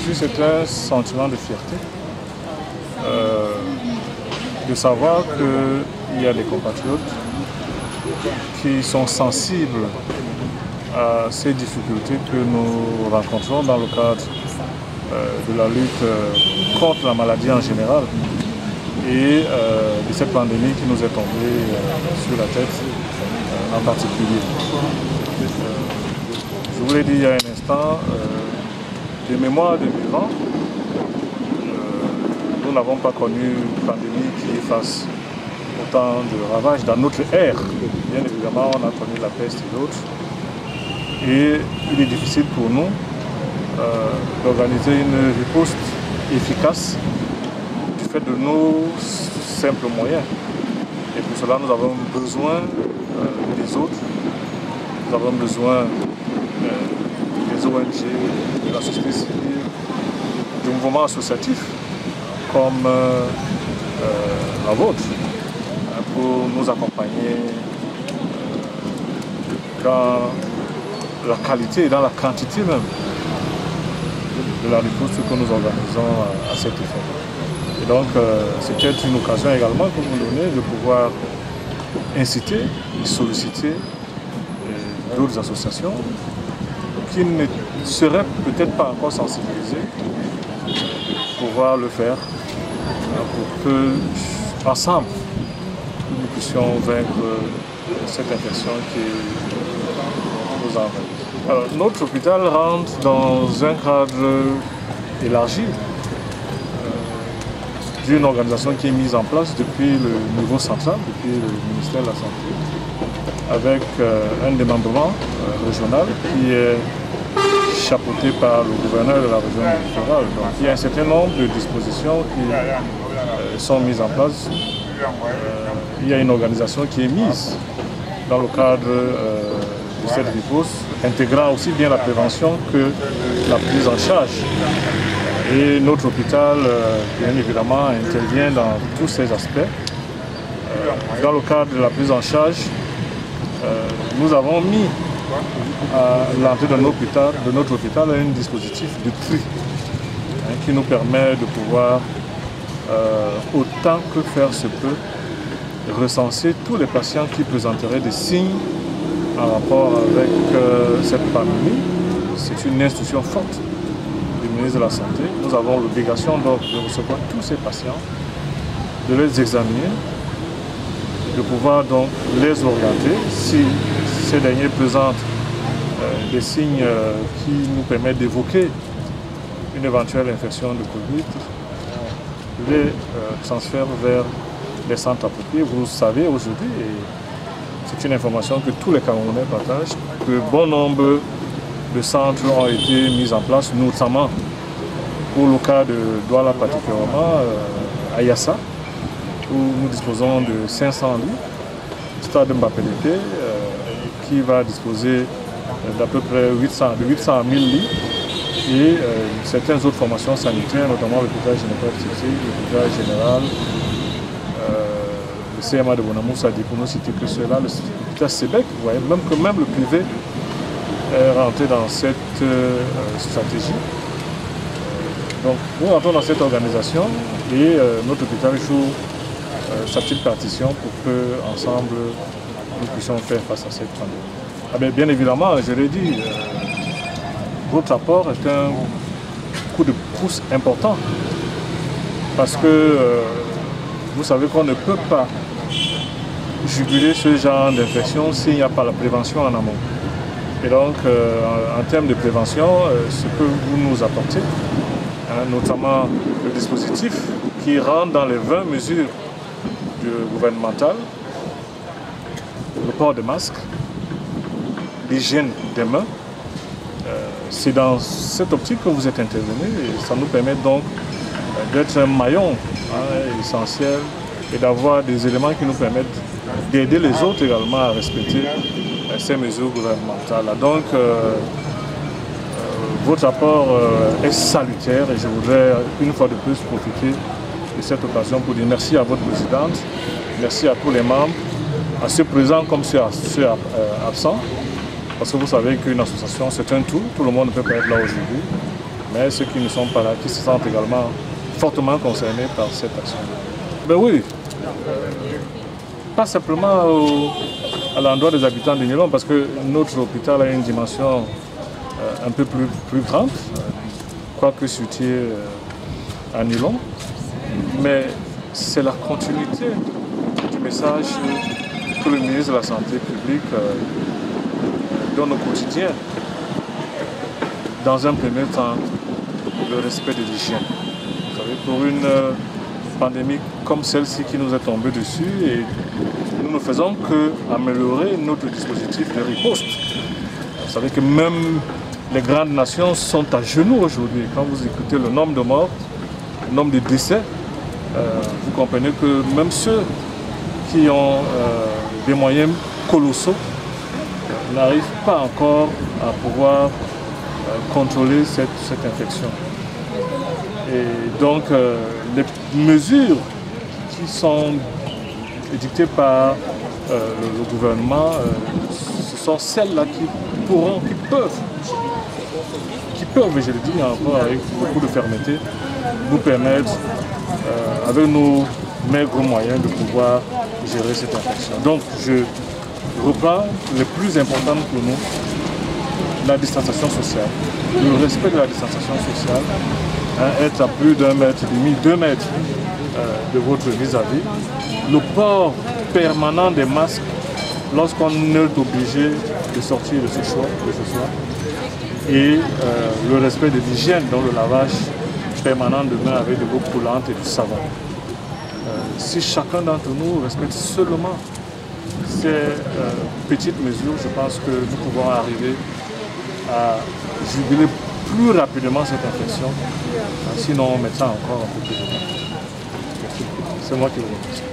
sûr, c'est un sentiment de fierté de savoir qu'il y a des compatriotes qui sont sensibles à ces difficultés que nous rencontrons dans le cadre de la lutte contre la maladie en général et de cette pandémie qui nous est tombée sur la tête en particulier. Je vous l'ai dit il y a un instant, des mémoires de vivants, nous n'avons pas connu une pandémie qui fasse autant de ravages dans notre ère. Bien évidemment, on a connu la peste et d'autres. Et il est difficile pour nous d'organiser une riposte efficace du fait de nos simples moyens. Et pour cela, nous avons besoin des autres. Nous avons besoin des ONG, de la société civile, du mouvement associatif comme la vôtre, pour nous accompagner dans la qualité et dans la quantité même de la riposte que nous organisons à cet effet. Et donc, c'était une occasion également que vous nous donnez de pouvoir inciter et solliciter d'autres associations qui ne seraient peut-être pas encore sensibilisées pour pouvoir le faire, pour que, ensemble, nous puissions vaincre cette infection qui nous envahit. Alors, notre hôpital rentre dans un cadre élargi d'une organisation qui est mise en place depuis le niveau central, depuis le ministère de la Santé, avec un démembrement régional qui est chapeauté par le gouverneur de la région littorale. Donc il y a un certain nombre de dispositions qui sont mises en place. Il y a une organisation qui est mise dans le cadre de cette riposte, intégrant aussi bien la prévention que la prise en charge. Et notre hôpital, bien évidemment, intervient dans tous ces aspects. Dans le cadre de la prise en charge, nous avons mis à l'entrée de notre hôpital un dispositif de tri qui nous permet de pouvoir, autant que faire se peut, recenser tous les patients qui présenteraient des signes en rapport avec cette pandémie. C'est une instruction forte du ministre de la Santé. Nous avons l'obligation donc de recevoir tous ces patients, de les examiner, de pouvoir donc les orienter si ces derniers présentent des signes qui nous permettent d'évoquer une éventuelle infection de Covid, les transfert vers les centres appropriés. Vous savez aujourd'hui, et c'est une information que tous les Camerounais partagent, que bon nombre de centres ont été mis en place, notamment pour le cas de Douala particulièrement, à Yassa, où nous disposons de 500 lits, Stade Mbapelete, qui va disposer d'à peu près 800 000 lits, et certaines autres formations sanitaires, notamment l'hôpital général, le CMA de Bonamoussa, pour ne citer que cela, l'hôpital Sébec, vous voyez, même le privé est rentré dans cette stratégie. Donc nous rentrons dans cette organisation et notre hôpital joue sa petite partition pour que ensemble nous puissions faire face à cette pandémie. Ah bien évidemment, je l'ai dit, votre apport est un coup de pouce important parce que vous savez qu'on ne peut pas juguler ce genre d'infection s'il n'y a pas la prévention en amont. Et donc, en termes de prévention, ce que vous nous apportez, notamment le dispositif qui rentre dans les 20 mesures gouvernementales, le port de masque, l'hygiène des mains, c'est dans cette optique que vous êtes intervenu et ça nous permet donc d'être un maillon essentiel et d'avoir des éléments qui nous permettent d'aider les autres également à respecter ces mesures gouvernementales. Donc, votre apport est salutaire et je voudrais une fois de plus profiter de cette occasion pour dire merci à votre présidente, merci à tous les membres, à ceux présents comme ceux absents, parce que vous savez qu'une association c'est un tout le monde ne peut pas être là aujourd'hui. mais ceux qui ne sont pas là, qui se sentent également fortement concernés par cette action. Ben oui, pas simplement à l'endroit des habitants de Nilon, parce que notre hôpital a une dimension un peu plus grande, quoique situé à Nilon, mais c'est la continuité du message que le ministre de la Santé publique donne au quotidien. Dans un premier temps, le respect de l'hygiène. Vous savez, pour une pandémie comme celle-ci qui nous est tombée dessus, et nous ne faisons qu'améliorer notre dispositif de riposte. Vous savez que même les grandes nations sont à genoux aujourd'hui. Quand vous écoutez le nombre de morts, le nombre de décès, vous comprenez que même ceux qui ont des moyens colossaux n'arrivent pas encore à pouvoir contrôler cette infection. Et donc, les mesures qui sont édictées par le gouvernement, ce sont celles-là qui peuvent, et je le dis encore avec beaucoup de fermeté, nous permettre, avec nos maigres moyens, de pouvoir gérer cette infection. Donc, je reprends les plus importantes pour nous: la distanciation sociale, le respect de la distanciation sociale, être à plus d'1,5 mètre, 2 mètres de votre vis-à-vis, le port permanent des masques lorsqu'on est obligé de sortir de ce soir, et le respect de l'hygiène, dans le lavage permanent de mains avec de l'eau coulante et du savon. Si chacun d'entre nous respecte seulement ces petites mesures, je pense que nous pouvons arriver à juguler plus rapidement cette infection, sinon on met ça encore un peu plus de temps. C'est moi qui vous remercie.